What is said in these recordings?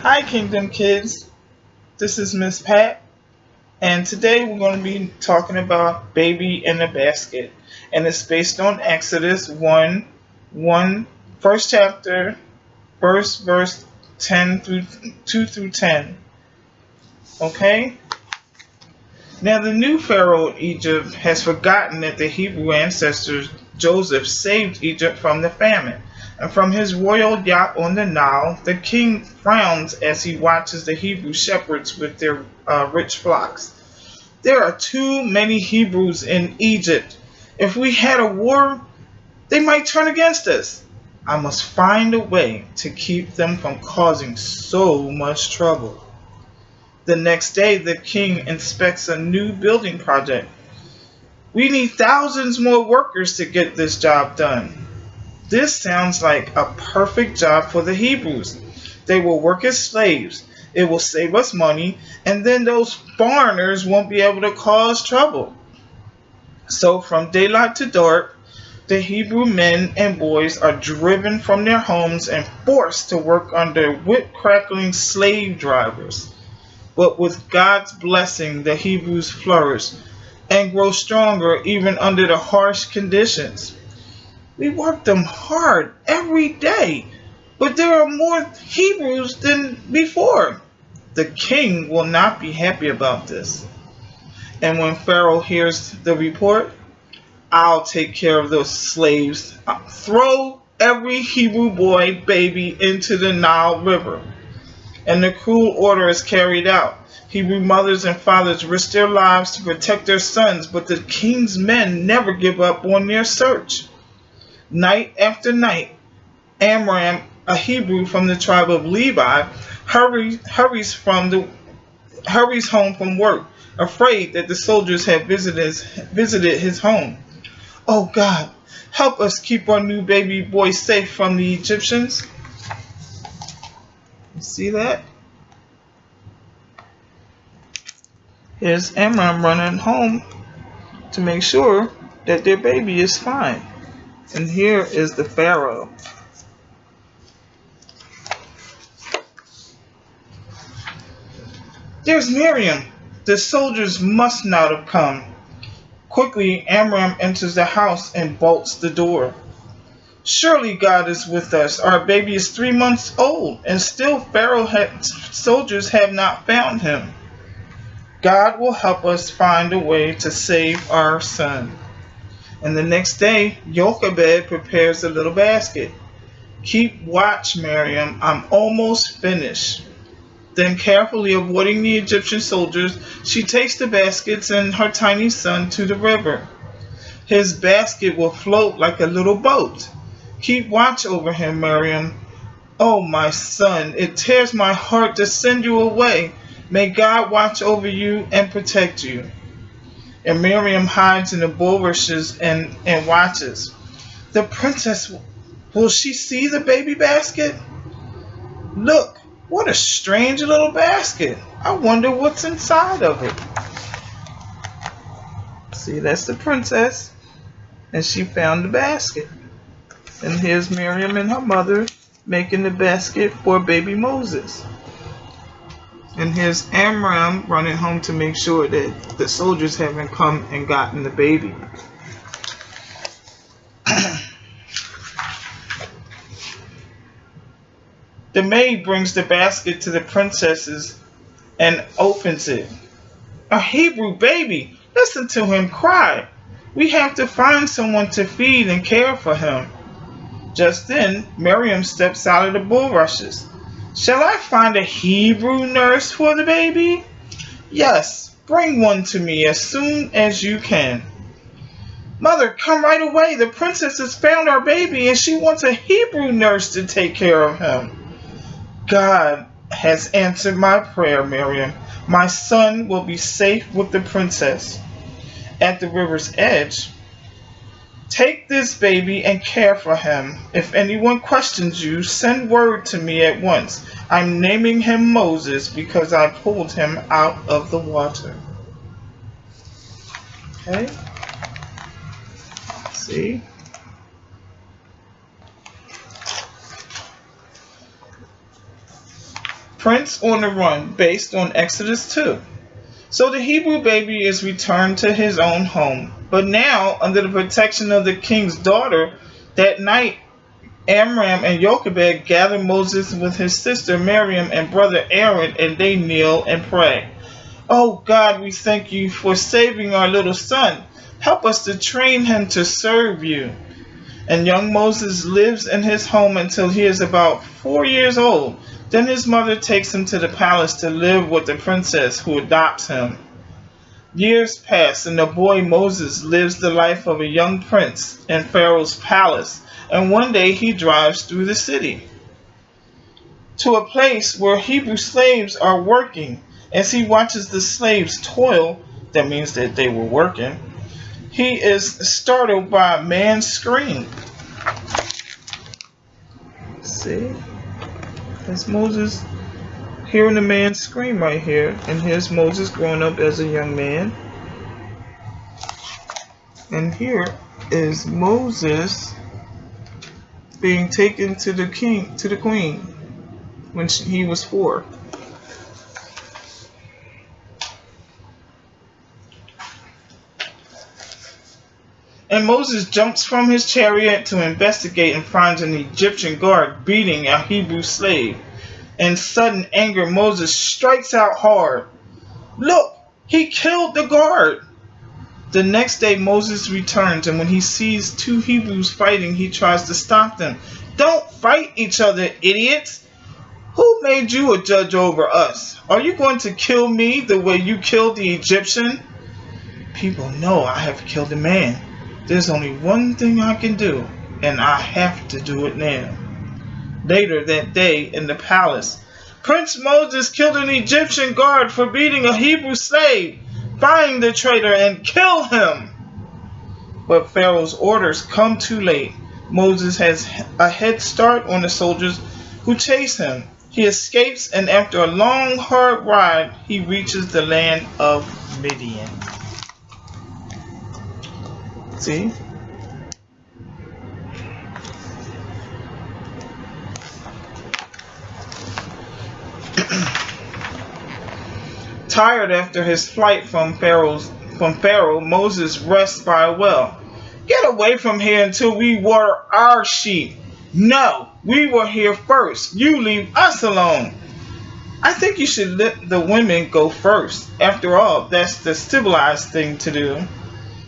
Hi, Kingdom Kids. This is Miss Pat, and today we're going to be talking about Baby in a Basket. And it's based on Exodus 1, first chapter, first verse 10 through 2 through 10. Okay? Now, the new Pharaoh of Egypt has forgotten that the Hebrew ancestors Joseph saved Egypt from the famine. And from his royal yacht on the Nile, the king frowns as he watches the Hebrew shepherds with their rich flocks. There are too many Hebrews in Egypt. If we had a war, they might turn against us. I must find a way to keep them from causing so much trouble. The next day, the king inspects a new building project. We need thousands more workers to get this job done. This sounds like a perfect job for the Hebrews. They will work as slaves. It will save us money, and then those foreigners won't be able to cause trouble. So, from daylight to dark, the Hebrew men and boys are driven from their homes and forced to work under whip crackling slave drivers. But with God's blessing, the Hebrews flourish and grow stronger even under the harsh conditions. We work them hard every day, but there are more Hebrews than before. The king will not be happy about this. And when Pharaoh hears the report, I'll take care of those slaves. Throw every Hebrew boy, baby into the Nile River. And the cruel order is carried out. Hebrew mothers and fathers risk their lives to protect their sons, but the king's men never give up on their search. Night after night, Amram, a Hebrew from the tribe of Levi, hurries home from work, afraid that the soldiers have visited his home. Oh God, help us keep our new baby boy safe from the Egyptians. You see that? Here's Amram running home to make sure that their baby is fine. And here is the Pharaoh. There's Miriam. The soldiers must not have come. Quickly, Amram enters the house and bolts the door. Surely God is with us. Our baby is 3 months old, and still soldiers have not found him. God will help us find a way to save our son. And the next day, Jochebed prepares a little basket. Keep watch, Miriam. I'm almost finished. Then, carefully avoiding the Egyptian soldiers, she takes the baskets and her tiny son to the river. His basket will float like a little boat. Keep watch over him, Miriam. Oh, my son, it tears my heart to send you away. May God watch over you and protect you. And Miriam hides in the bulrushes and watches. The princess, will she see the baby basket? Look, what a strange little basket. I wonder what's inside of it. See, that's the princess. And she found the basket. And here's Miriam and her mother making the basket for baby Moses. And here's Amram running home to make sure that the soldiers haven't come and gotten the baby. The maid brings the basket to the princesses and opens it. A Hebrew baby! Listen to him cry. We have to find someone to feed and care for him. Just then, Miriam steps out of the bulrushes. Shall I find a Hebrew nurse for the baby? Yes, bring one to me as soon as you can. Mother, come right away. The princess has found our baby and she wants a Hebrew nurse to take care of him. God has answered my prayer, Miriam. My son will be safe with the princess. At the river's edge, take this baby and care for him. If anyone questions you, send word to me at once. I'm naming him Moses because I pulled him out of the water. Okay? See? Prince on the Run, based on Exodus 2. So the Hebrew baby is returned to his own home, but now under the protection of the king's daughter. That night Amram and Jochebed gather Moses with his sister Miriam and brother Aaron, and they kneel and pray. Oh God, we thank you for saving our little son. Help us to train him to serve you. And young Moses lives in his home until he is about 4 years old. Then his mother takes him to the palace to live with the princess who adopts him. Years pass, and the boy Moses lives the life of a young prince in Pharaoh's palace. And one day he drives through the city to a place where Hebrew slaves are working. As he watches the slaves toil, that means that they were working, he is startled by a man's scream. See? That's Moses hearing the man scream right here. And here's Moses growing up as a young man. And here is Moses being taken to the queen when he was 4. And Moses jumps from his chariot to investigate and finds an Egyptian guard beating a Hebrew slave. In sudden anger, Moses strikes out hard. Look, he killed the guard. The next day Moses returns, and when he sees 2 Hebrews fighting, he tries to stop them. Don't fight each other, idiots! Who made you a judge over us? Are you going to kill me the way you killed the Egyptian? People know I have killed a man. There's only one thing I can do, and I have to do it now. Later that day in the palace, Prince Moses killed an Egyptian guard for beating a Hebrew slave. Find the traitor and kill him. But Pharaoh's orders come too late. Moses has a head start on the soldiers who chase him. He escapes, and after a long, hard ride, he reaches the land of Midian. See? Tired after his flight from Pharaoh, Moses rests by a well. Get away from here until we water our sheep. No, we were here first. You leave us alone. I think you should let the women go first. After all, that's the civilized thing to do.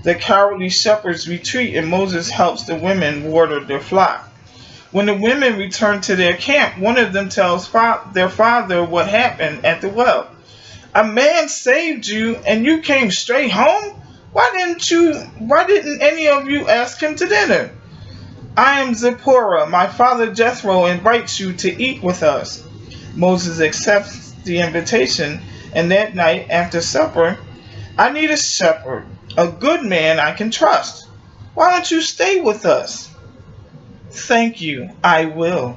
The cowardly shepherds retreat, and Moses helps the women water their flock. When the women return to their camp, one of them tells their father what happened at the well. A man saved you, and you came straight home? Why didn't any of you ask him to dinner? I am Zipporah. My father Jethro invites you to eat with us. Moses accepts the invitation, and that night after supper, I need a shepherd, a good man I can trust. Why don't you stay with us? Thank you, I will.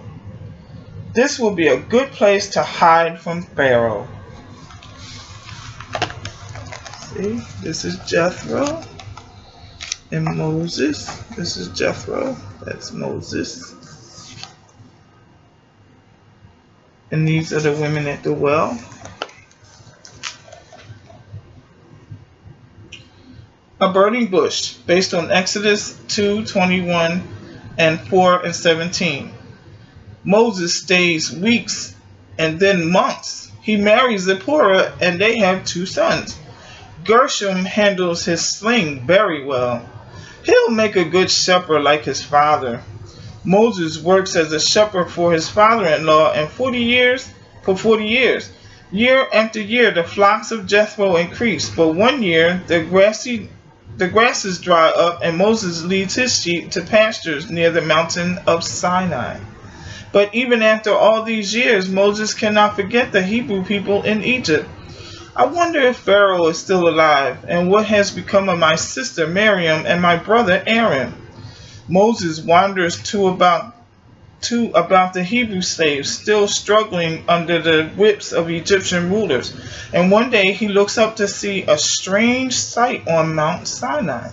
This will be a good place to hide from Pharaoh. See, this is Jethro and Moses. This is Jethro, that's Moses. And these are the women at the well. A burning bush, based on Exodus 2:21 and 4:17. Moses stays weeks and then months. He marries Zipporah, and they have 2 sons. Gershom handles his sling very well. He'll make a good shepherd like his father. Moses works as a shepherd for his father-in-law, and for 40 years. Year after year, the flocks of Jethro increase, but one year the grasses dry up, and Moses leads his sheep to pastures near the mountain of Sinai. But even after all these years, Moses cannot forget the Hebrew people in Egypt. I wonder if Pharaoh is still alive, and what has become of my sister Miriam and my brother Aaron. Moses wanders about the Hebrew slaves still struggling under the whips of Egyptian rulers, and one day he looks up to see a strange sight on Mount Sinai.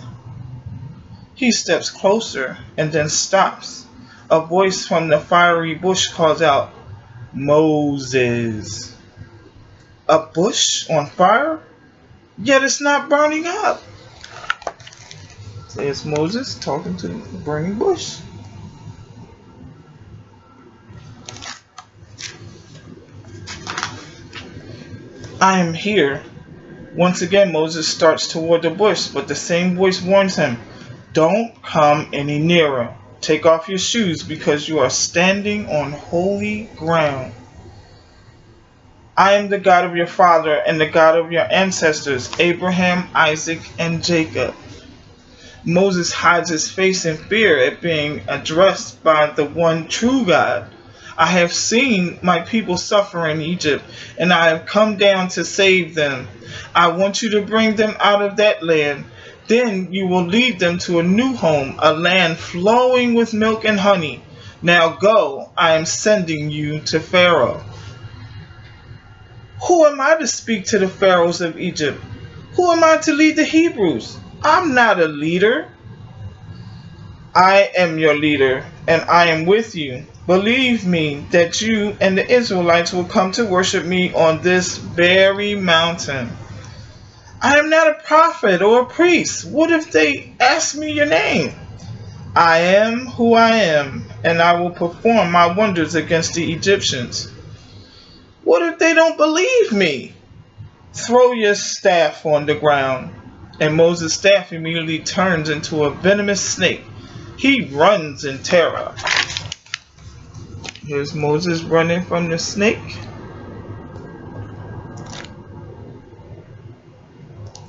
He steps closer and then stops. A voice from the fiery bush calls out, Moses. A bush on fire? Yet it's not burning up. There's Moses talking to the burning bush. I am here. Once again, Moses starts toward the bush, but the same voice warns him, don't come any nearer. Take off your shoes because you are standing on holy ground. I am the God of your father and the God of your ancestors, Abraham, Isaac, and Jacob. Moses hides his face in fear at being addressed by the one true God. I have seen my people suffer in Egypt, and I have come down to save them. I want you to bring them out of that land. Then you will lead them to a new home, a land flowing with milk and honey. Now go, I am sending you to Pharaoh. Who am I to speak to the pharaohs of Egypt? Who am I to lead the Hebrews? I'm not a leader. I am your leader, and I am with you. Believe me that you and the Israelites will come to worship me on this very mountain. I am not a prophet or a priest. What if they ask me your name? I am who I am, and I will perform my wonders against the Egyptians. What if they don't believe me? Throw your staff on the ground. And Moses' staff immediately turns into a venomous snake. He runs in terror. Here's Moses running from the snake.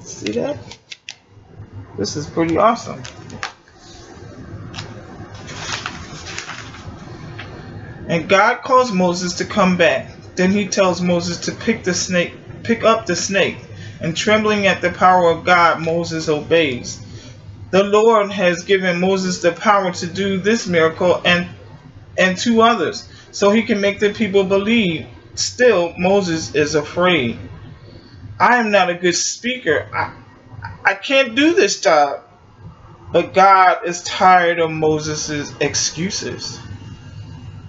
See that? This is pretty awesome. And God calls Moses to come back. Then he tells Moses to pick up the snake. And trembling at the power of God, Moses obeys. The Lord has given Moses the power to do this miracle and two others, so he can make the people believe. Still, Moses is afraid. I am not a good speaker. I can't do this job. But God is tired of Moses' excuses.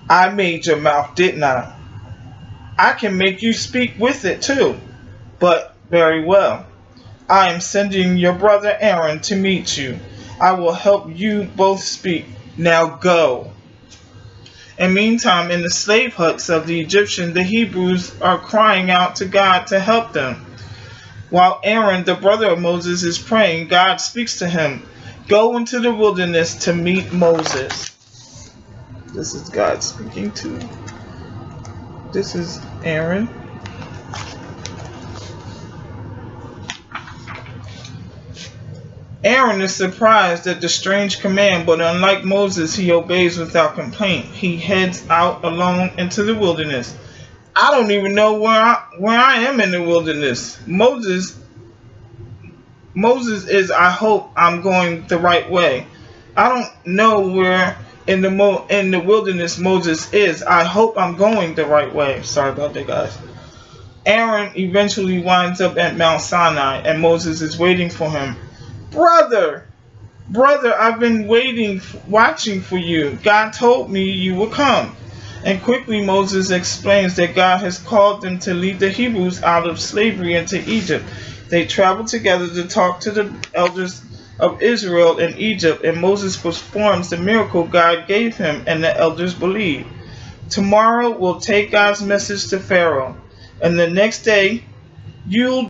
I made your mouth, didn't I? I can make you speak with it too. But very well. I am sending your brother Aaron to meet you. I will help you both speak. Now go. And meantime, in the slave huts of the Egyptians, the Hebrews are crying out to God to help them. While Aaron, the brother of Moses, is praying, God speaks to him. Go into the wilderness to meet Moses. This is God speaking to. This is Aaron. Aaron is surprised at the strange command, but unlike Moses, he obeys without complaint. He heads out alone into the wilderness. I don't even know where I am in the wilderness. Moses is, I hope I'm going the right way. I don't know where in the wilderness Moses is. I hope I'm going the right way. Sorry about that, guys. Aaron eventually winds up at Mount Sinai, and Moses is waiting for him. Brother, I've been watching for you. God told me you would come. And quickly Moses explains that God has called them to lead the Hebrews out of slavery into Egypt. They travel together to talk to the elders of Israel in Egypt, and Moses performs the miracle God gave him, and the elders believe. Tomorrow we'll take God's message to Pharaoh, and the next day you'll